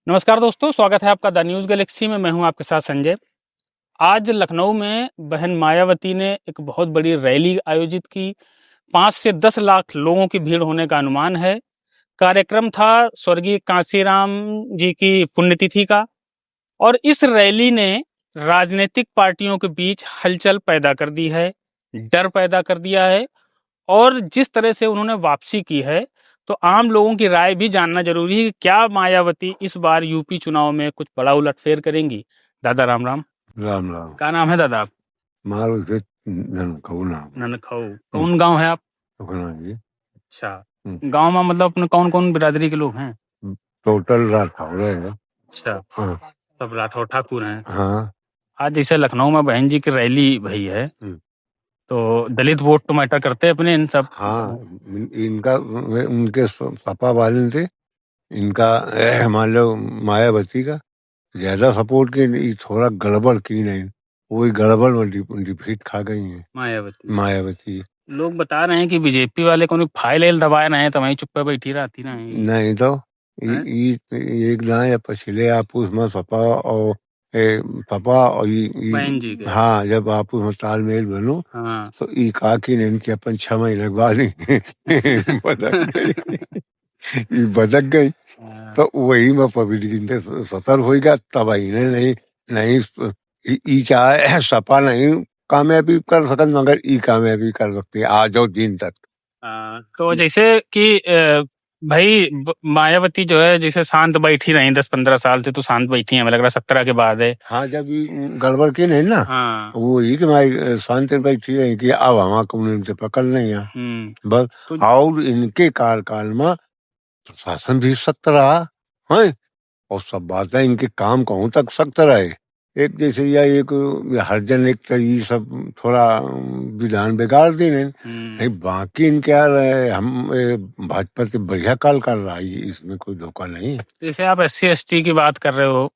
नमस्कार दोस्तों, स्वागत है आपका द न्यूज़ गैलेक्सी में। मैं हूं आपके साथ संजय। आज लखनऊ में बहन मायावती ने एक बहुत बड़ी रैली आयोजित की। 5 से 10 लाख लोगों की भीड़ होने का अनुमान है। कार्यक्रम था स्वर्गीय कांशीराम जी की पुण्यतिथि का और इस रैली ने राजनीतिक पार्टियों के बीच हलचल पैदा कर दी है, डर पैदा कर दिया है और जिस तरह से उन्होंने वापसी की है, तो आम लोगों की राय भी जानना ज़रूरी है कि क्या मायावती इस बार यूपी चुनाव में कुछ बड़ा उलटफेर करेंगी? दादा राम राम। राम राम। क्या नाम है दादा आप? मारो से ननकऊ नाम ननखऊ। कौन गांव है आप? सुखना जी। अच्छा, गांव में मतलब अपने कौन कौन बिरादरी के लोग हैं? टोटल राठौड़े है। अच्छा, हाँ सब राठौर ठाकुर हैं। हाँ। आज जैसे लखनऊ में बहन जी की रैली भई है, तो दलित वोट तो मैटर करते हैं अपने इन सब। हाँ, इनका उनके सपा वाले थे, इनका मान लो मायावती का ज्यादा सपोर्ट की, थोड़ा गड़बड़ की नहीं, वही गड़बड़ में डिफीट खा गई है मायावती। लोग बता रहे हैं कि बीजेपी वाले को फाइल दबाए रहे हैं तो वहीं चुप पे बैठी रहती ना। नहीं तो एक दाएं या पछिले आपस में सपा और सपा और बहन जी के। हाँ, जब आपस में तालमेल बनो हाँ। तो ई कहा कि नहीं कि अपन 6 महीने लगवा दी बदक गई ई बदक गई। तो वही में पब्लिक सतर होगा तब इन्हें नहीं नहीं ई क्या है, सपा नहीं कामयाबी कर सकत मगर ई कामयाबी कर सकती है आज और दिन तक। तो जैसे कि भाई मायावती जो है जैसे शांत बैठी रही 10-15 साल से, तो शांत बैठी है, हमें लग रहा 17 के बाद है। हाँ, जब गड़बड़ की नहीं ना। हाँ। वो ही कि मैं शांत बैठी रही कि अब हमारा कम्युनिटी पकड़ नहीं है बस। तो और इनके कार्यकाल में प्रशासन भी सख्त रहा है और सब बातें इनके काम कहूँ तक सख्त रहे। एक जैसे या एक हरजन एक तो ये सब थोड़ा विधान बिगाड़ दी नहीं, बाकी इनके यार हम भाजपा से बढ़िया काल कर रहा है, इसमें कोई धोखा नहीं है। जैसे आप SC ST की बात कर रहे हो,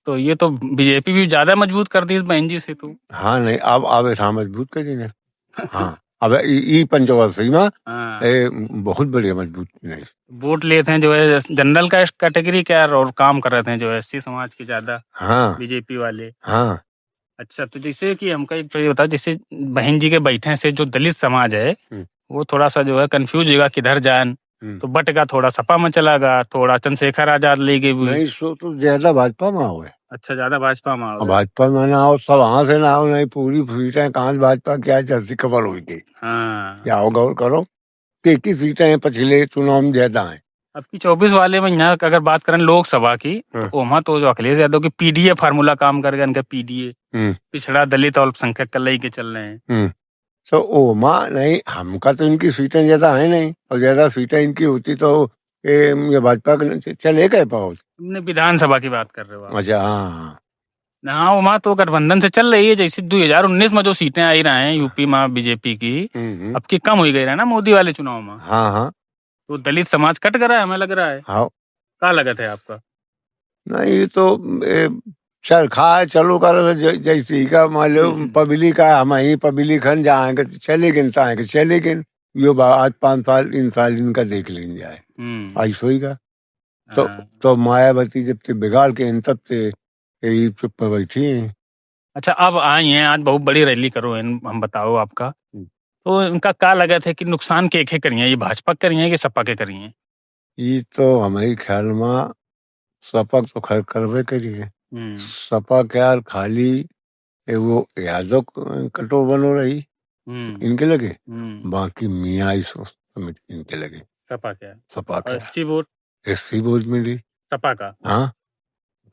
तो ये तो बीजेपी भी ज्यादा मजबूत कर दी इस बहन जी से तो। हाँ नहीं, अब ऐसा मजबूत करी ने। हाँ, अब ई पंचवर्षीय में बहुत बढ़िया मजबूत नहीं। वोट लेते हैं जो है जनरल का कैटेगरी क्या और काम कर रहे थे जो SC समाज के ज्यादा। हाँ बीजेपी वाले। हाँ। अच्छा, तो जैसे कि हमका एक ये बताओ, जैसे बहन जी के बैठने से जो दलित समाज है वो थोड़ा सा जो है कंफ्यूज होगा किधर जाए, तो बट का थोड़ा सपा में चला गया, थोड़ा चंद्रशेखर आजाद ले गए। नहीं, सो तो ज्यादा भाजपा में आओ है। अच्छा, ज्यादा भाजपा में आओ। भाजपा में ना आओ, सब वहां से ना आओ, नहीं पूरी सीटें कहाँ से भाजपा क्या चलती खबर हुई थी। हाँ, क्या हो गौर करो कि सीटें पिछले चुनाव में ज्यादा है। अब की 24 वाले में यहाँ अगर बात करें लोकसभा की, तो वहाँ तो जो अखिलेश यादव की PDA फार्मूला काम कर गया, इनका PDA पिछड़ा दलित और अल्पसंख्यक कल के चल रहे हैं। तो ओमा नहीं, हमका तो इनकी सीटें ज्यादा है नहीं, और ज्यादा सीटें इनकी होती तो ये भाजपा के चले गए पाओ। तुमने विधानसभा की बात कर रहे हो? अच्छा, हाँ हाँ, वहाँ तो गठबंधन से चल रही है। जैसे 2019 में जो सीटें आई रहे हैं यूपी में बीजेपी की, अब की कम हुई गई है ना मोदी वाले चुनाव में। हाँ हाँ। तो दलित समाज कट गया हमें लग रहा है। हाँ, क्या लगत है आपका? नहीं तो चल खा चलो कर जैसे का मान लो पब्लिक का हम ही पब्लिक खन जाएंगे चलेगिन ताएंगे चलेगिन यो आज 5 साल इन साल इनका देख लेंगे जाए आज सोईगा। तो मायावती जब से बिगाड़ के इन तब से यही चुप पर बैठी है। अच्छा, अब आई हैं, आज बहुत बड़ी रैली करो हम बताओ आपका, तो इनका क्या लगा था कि नुकसान के करिए, ये भाजपा करिए कि सपा के करिए? ये तो हमारे ख्याल में सपा तो खैर करवे करिए। सपा क्या खाली वो यादव कटोर बनो रही इनके लगे, बाकी मियाँ इनके लगे। सपा क्या? सपा का SC वोट मिली सपा का। हाँ,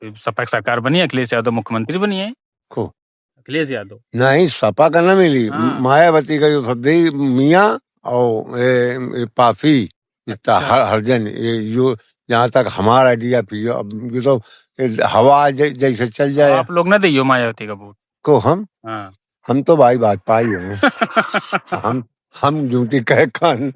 सपा की सरकार बनी, अखिलेश यादव मुख्यमंत्री बनी है। को अखिलेश यादव नहीं, सपा का ना मिली। मायावती का जो सदी मियाँ और पाफी जितना हरजन यो, जहाँ तक हमारा आइडिया पियो अब ये तो हवा जैसे चल जाए। आप लोग ना दियो मायावती का वोट को हम तो भाई भाजपा ही हैं हम झूठी कह कान।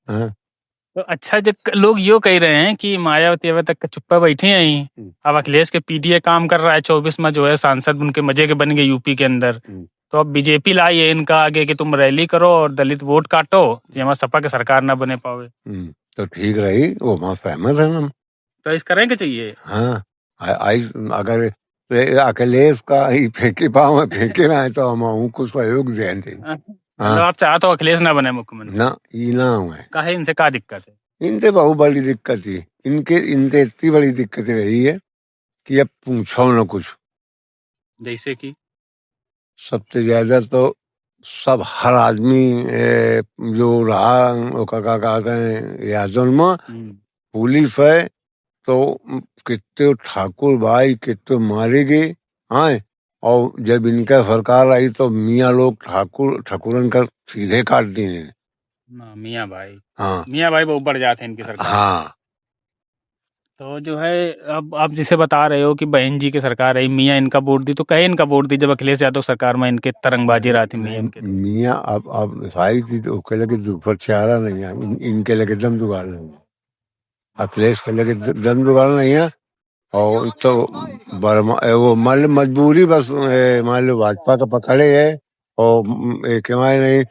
तो अच्छा, जो लोग यो कह रहे हैं कि मायावती अभी तक चुप्पा बैठी हैं, अब अखिलेश के PDA काम कर रहा है, 24 में जो है सांसद उनके मजे के बन गए यूपी के अंदर, तो अब बीजेपी लाई है इनका आगे कि तुम रैली करो और दलित वोट काटो, जहाँ सपा के सरकार ना बने पावे। तो ठीक रही, वो वहाँ सहमत है हम। तो ऐसा करें के चाहिए। हाँ, आई अगर अखिलेश का ही फेंके पाँव में फेंके ना है तो हम कुछ सहयोग दें। मतलब हाँ आप चाहते हो अखिलेश ना बने मुख्यमंत्री? ना, ये ना हुए। काहे, इनसे क्या दिक्कत है? इनसे बहुत बड़ी दिक्कत थी, इनसे इतनी बड़ी दिक्कत रही है कि अब पूछो न कुछ। जैसे कि सबसे ज्यादा तो सब हर आदमी जो रहा वो का कहते हैं यादव में पुलिस है तो कितने ठाकुर भाई कितने मारे गए। हाँ, और जब इनका सरकार आई तो मियाँ लोग ठाकुरन का सीधे काट दिए। मियाँ भाई, हाँ मियाँ भाई बहुत बढ़ जाते हैं इनकी सरकार में। हाँ, तो जो है, अब आप जिसे बता रहे हो कि बहन जी की सरकार है, मियाँ इनका वोट दी, तो कहे इनका वोट दी जब अखिलेश यादव सरकार में इनके तरंगबाजी रहा थी मियाँ इनके। तो मियाँ अब भाई की तो के लगे दुपट चारा नहीं है, इनके लगे दम जुगाड़ नहीं है, अखिलेश के लगे दम जुगाड़ नहीं है। और तो बर्मा वो मान लो मजबूरी बस मान लो भाजपा का पकड़े है और एक नहीं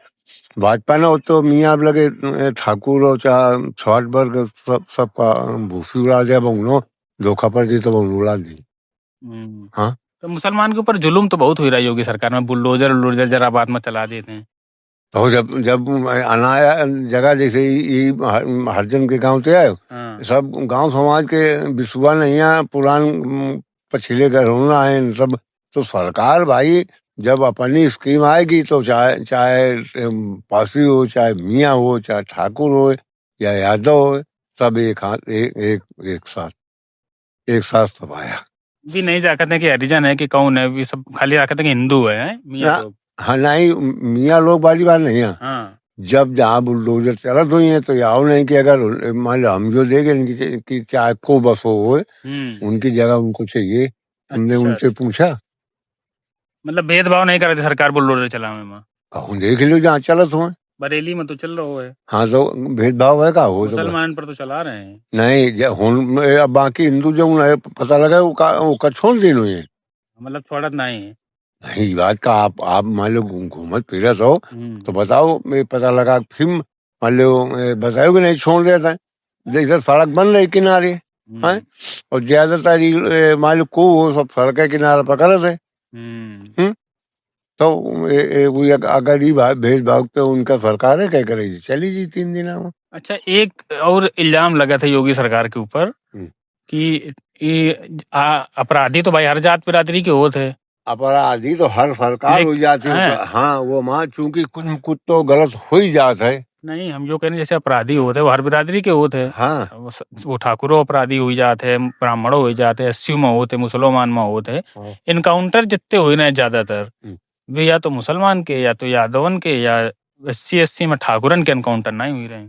भाजपा ना हो तो मियाँ अब लगे ठाकुर और चाहे छठ वर्ग सबका भूसी उड़ा दिया बहुनो, धोखा पर दी तो बहुनो उड़ा दी। हाँ, तो मुसलमान के ऊपर जुल्म तो बहुत हुई रही होगी सरकार में, बुलडोजर जरा बाद में चला देते हैं। तो जब अनाया जगह जैसे ये हरजन के गांव से आए, सब गांव समाज के विश्वा नहीं है पुरान पछिले घरों आए सब। तो सरकार भाई जब अपनी स्कीम आएगी तो चाहे चाहे पासी हो, चाहे मियाँ हो, चाहे ठाकुर हो या यादव हो, सब एक हाथ एक साथ सब आया। भी नहीं जा कहते कि हरिजन है कि कौन है, भी सब खाली कहते कि हिंदू है मियाँ लोग। हाँ नहीं, मियाँ लोग बारी बात नहीं है। हाँ, जब जहाँ बुलडोजर चलत हुई है तो याओ नहीं कि अगर मान लो हम जो देंगे इनकी कि चाहे को बस हो उनकी जगह उनको चाहिए। हमने अच्छा, उनसे पूछा, मतलब भेदभाव नहीं कर रही थी सरकार बुलडोजर चलाने में। कहूँ देख लो जहाँ चलत हो। बरेली में तो चल रहा है, हाँ तो भेदभाव है का हो तो मुसलमान पर तो चला रहे हैं। नहीं अब बाकी हिंदू जो उन्हें पता लगा वो का छोड़ दिन हुए। मतलब थोड़ा नहीं है। नहीं बात का आप मान लो घूमत फिरत हो तो बताओ, मैं पता लगा फिर मान लो बताओ कि नहीं छोड़ देता है। जैसे सड़क बन रही किनारे है और ज्यादातर मान लो को वो सब सड़क के किनारे पकड़ थे। तो वो अगर ये भेदभाव तो उनका सरकार है क्या करेगी, चली जी 3 दिन में। अच्छा, एक और इल्जाम लगा था योगी सरकार के ऊपर कि अपराधी तो भाई हर जात बिरादरी के होते हैं। अपराधी तो हर सरकार हो जाती है। हाँ वो माँ चूंकि कुछ तो गलत हो ही जाता है। नहीं, हम जो कह रहे हैं जैसे अपराधी होते हैं वो हर बिरादरी के होते हैं। हाँ, वो ठाकुरों अपराधी हो जाते हैं, ब्राह्मणों हो जाते हैं, एससी में होते, मुसलमान में होते हैं। इनकाउंटर जितने हुए ना ज्यादातर वे या तो मुसलमान के या तो यादवन के या SC में ठाकुरन के एनकाउंटर नहीं हुई रहे।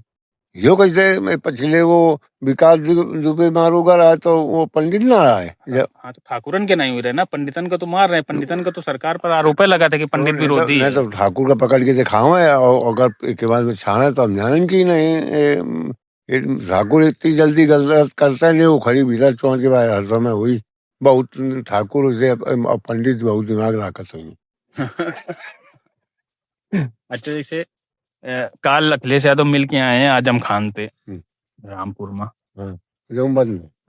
यो कैसे पिछले वो विकास दुबे मारूगा रहा तो वो पंडित ना रहा है। हाँ, तो ठाकुरन के नहीं हुई रहे ना, पंडितन को तो मार रहे हैं। पंडितन को तो सरकार पर आरोप लगा था कि पंडित विरोधी है। तो ठाकुर का पकड़ के दिखाओ है और अगर के बाद में छाना तो हम जाने की नहीं। ठाकुर इतनी जल्दी गलत करता नहीं, वो खरी भीतर चौंक के बाद हर समय हुई बहुत ठाकुर से पंडित बहुत दिमाग रखत हुई। अच्छा, जैसे काल अखिलेश यादव मिल के आए हैं आजम खान पे रामपुर में।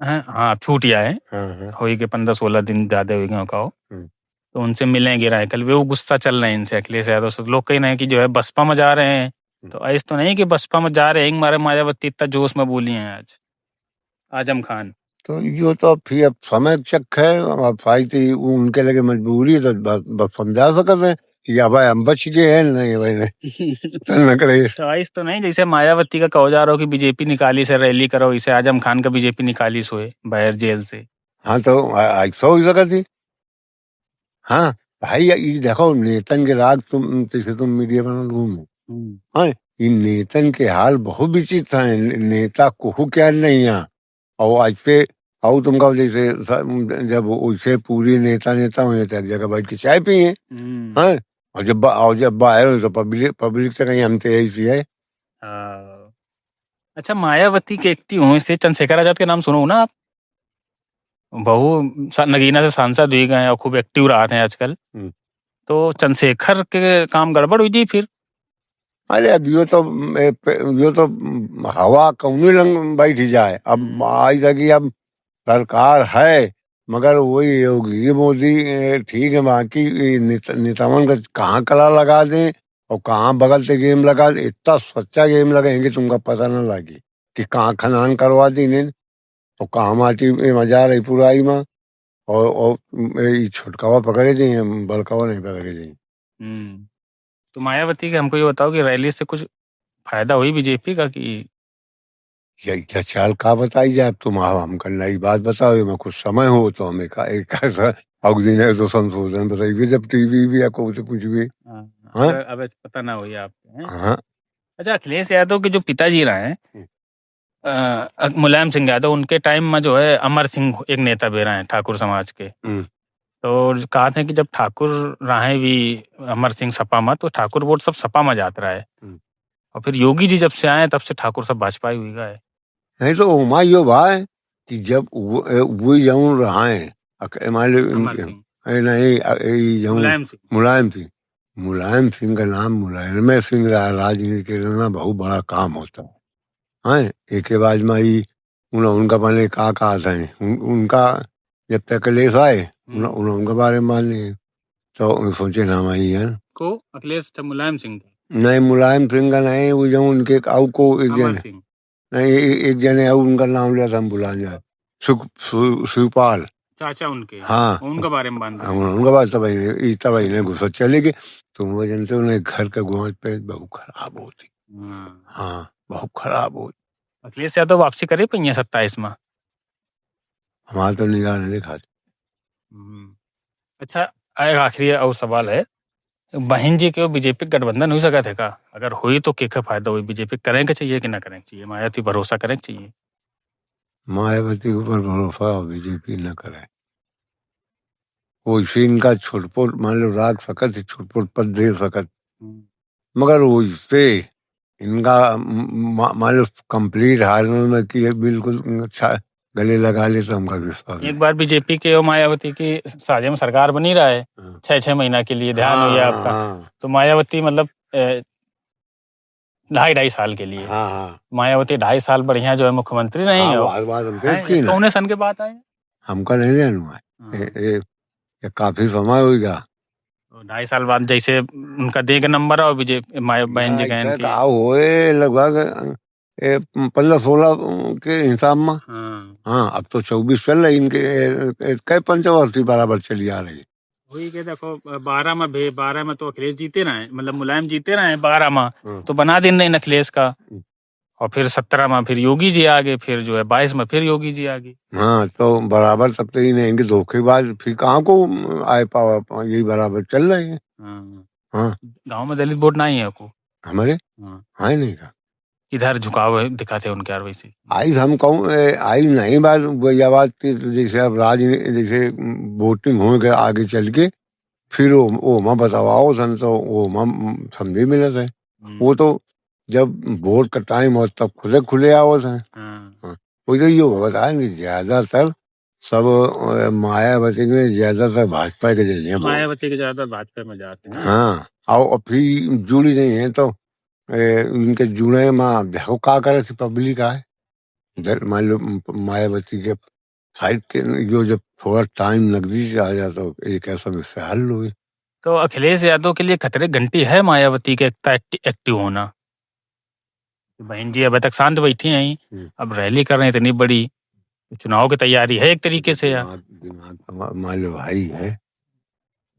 हाँ, छूट आए हुई के 15-16 दिन ज्यादा हुई गए का। तो उनसे मिलेंगे राय कल वे वो गुस्सा चल रहे हैं इनसे अखिलेश यादव से। लोग कह रहे हैं कि जो है बसपा में जा रहे हैं, तो ऐसा तो नहीं कि बसपा में जा रहे हैं मारे मायावती इतना जोश में बोली हैं आज आजम खान। तो यो तो फिर अब समय चक है, अब भाई थी उनके लगे मजबूरी है तो बस समझा सकते हैं या भाई हम बच गए हैं नहीं भाई नहीं तो ऐसा तो नहीं जैसे मायावती का कहो जा रहा हो कि बीजेपी निकाली से रैली करो, इसे आजम खान का बीजेपी निकाली सोए बाहर जेल से। हाँ तो ऐसा हो सका थी। हाँ भाई ये देखो नेतन के राग तुम मीडिया पर घूमो। हाँ, इन नेतन के हाल बहुत विचित्र है। नेता को क्या नहीं है और आज पे आओ तुम कहो जैसे जब उसे पूरी नेता हुए थे एक जगह बैठ के चाय पिए। हाँ, और जब बाहर हो तो पब्लिक से कहीं हम तो यही है। अच्छा, मायावती के एक्टिव हुए से चंद्रशेखर आजाद के नाम सुनो ना आप? बहु नगीना से सांसद हुए गए और खूब एक्टिव रहा थे आजकल। तो चंद्रशेखर के काम गड़बड़ हुई थी फिर। अरे अब यो तो हवा कौनी लंग बैठ जाए। अब आई लगी अब सरकार है, मगर वही योगी मोदी ठीक है, बाकी नेतावन का कहाँ कला लगा दें और कहाँ बगल से गेम लगा दे, इतना सच्चा गेम लगाएंगे तुमका पता न लगे कि कहाँ खनन करवा दी ने और कहाँ माटी में मजा रही पुराई में और ये छोटकावा पकड़े जाइए, बड़कावा नहीं पकड़े जाइए। तो मायावती के हमको ये बताओ कि रैली से कुछ फायदा हुई बीजेपी का कि क्या चाल का बताई जाए, तुम हमको नई बात बताओ, मैं कुछ समय हो तो हमें का एक ऐसा अगदिन है तो संशोधन बताइए जब टीवी भी या कुछ भी। हाँ अब पता ना हुई आपके। हाँ। अच्छा, अखिलेश यादव के जो पिताजी रहे हैं मुलायम सिंह यादव, उनके टाइम में जो है अमर सिंह एक नेता भी रहे हैं ठाकुर समाज के। तो कहा था कि जब ठाकुर रहे भी अमर सिंह सपा में, तो ठाकुर वोट सब सपा में जाता रहा है, और फिर योगी जी जब से आए तब से ठाकुर सब भाजपा ही हुई गए। नहीं तो उमा यो भाई कि जब वो जाऊं रहा है मान लो नहीं मुलायम सिंह का नाम मुलायम सिंह रहा, राजनीति के लिए बहुत बड़ा काम होता है। एक के बाद में ही उनका मैंने कहा था उनका जब तक अखिलेश आए उनके बारे में मान लिए तो सोचे नाम आई है को अखिलेश मुलायम सिंह नहीं, मुलायम सिंह का नहीं, वो जो उनके आउ को एक जन नहीं एक जने आउ उनका नाम लिया था, हम बुला जाए शिवपाल चाचा उनके। हाँ उनके बारे में बात उनका बात तब ने गुस्सा चले गए, तुम वो जानते उन्हें घर का गुआच पे बहुत खराब होती। हाँ बहुत खराब होती। अखिलेश यादव वापसी करे पे 27 में हमारा तो निगाह नहीं देखा। अच्छा, एक आखिरी और सवाल है, बहन जी के बीजेपी गठबंधन हो सका थे का? अगर हुई तो क्या फायदा हुई? बीजेपी करेंगे चाहिए कि ना करेंगे चाहिए? मायावती भरोसा करेंगे चाहिए? मायावती के ऊपर भरोसा बीजेपी न करे, वो इसी इनका छुटपुट मान लो रात सकत छुटपुट पद दे सकत, मगर वो इससे इनका मान लो कंप्लीट हाल में कि बिल्कुल अच्छा गले लगा ले तो हमका विश्वास। एक बार बीजेपी के और मायावती की साझे में सरकार बनी रहा है 6 महीना के लिए, ध्यान हुई आपका? तो मायावती मतलब 2.5 साल के लिए, मायावती 2.5 साल बढ़िया जो है मुख्यमंत्री नहीं है, कौन सन के बात आए हमका नहीं जानूंगा, ये काफी समय होगा। 2.5 साल बाद जैसे उनका दे के नंबर और बीजेपी बहन जी का होए लगभग 15-16 के हिसाब में। हाँ अब तो 24 चल रही, इनके कई पंचवर्षी बराबर चली आ रही। वही के देखो 12 में तो अखिलेश जीते रहे, मतलब मुलायम जीते रहे 12 में तो बना दिन नहीं अखिलेश का, और फिर 17 में फिर योगी जी आ गए, फिर जो है 22 में फिर योगी जी आ गए। हाँ तो बराबर तब तो ही नहीं, धोखेबाज फिर कहाँ को आए पावा, यही बराबर चल रहे हैं। हाँ गाँव में दलित वोट नहीं है आपको? हमारे हाँ नहीं का इधर झुकाव दिखाते हैं उनके यार, वैसे आई हम कहूँ आई नहीं बात वही बात की, जैसे अब जैसे वोटिंग हो गए आगे चल के फिर वो माँ बताओ सन तो वो माँ समझे मिले थे, वो तो जब वोट का टाइम हो तब खुले आओ थे। वो तो ये बताया कि ज्यादातर सब मायावती ने ज्यादातर भाजपा के जरिए, मायावती के ज्यादा भाजपा में जाते हैं। हाँ और फिर जुड़ी नहीं है तो उनके जुड़े माँ देखो क्या करे थी पब्लिक आए, मान लो मायावती के साइड के जो जब थोड़ा टाइम नकदी से आ जाता तो एक ऐसा मिससे हल हुई। तो अखिलेश यादव के लिए खतरे घंटी है मायावती के एक्टिव होना? बहन जी अब तक शांत बैठी हैं, अब रैली कर रहे हैं इतनी बड़ी, चुनाव की तैयारी है एक तरीके से यार, मान लो भाई है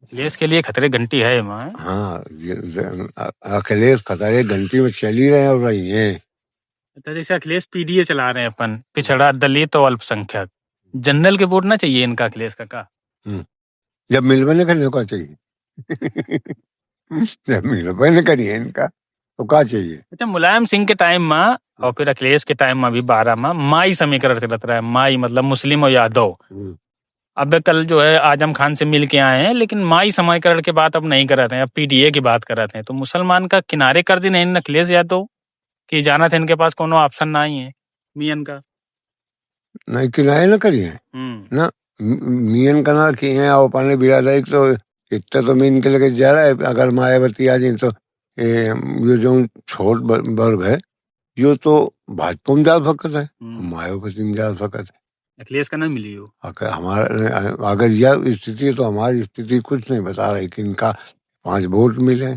अखिलेश के लिए खतरे घंटी है माँ। हाँ अखिलेश खतरे घंटी में चली रहे और रही है। तो जैसे अखिलेश पीडीए चला रहे हैं अपन, पिछड़ा दलित और अल्पसंख्यक, जनरल के वोट ना चाहिए इनका अखिलेश का? जब मिलबे करने को चाहिए जब मिलबे करिए इनका तो क्या चाहिए। अच्छा, मुलायम सिंह के टाइम में और फिर अखिलेश के टाइम में भी 12 में माई समीकरण चलता रहा है, माई मतलब मुस्लिम और यादव। अब कल जो है आजम खान से मिल के आए हैं, लेकिन माई समीकरण के बात अब नहीं कर रहे थे, अब पीडीए की बात कर रहे थे। तो मुसलमान का किनारे कर दी नहीं अखिलेश यादव कि जाना था इनके पास कोनो ऑप्शन नहीं है मियन का? नहीं किनारे न करिए ना, मियन का ना किए हैं और पाने बिरादरी तो इतना तो मीन के लेके जा रहा है। अगर मायावती आ जाए तो ये जो छोट वर्ग है यो तो भाजपा में जा सकता है, मायावती में जा सकता है। अखिलेश का नहीं मिली हो। अगर यह स्थिति है तो हमारी स्थिति कुछ नहीं बता रही कि इनका 5 वोट मिले।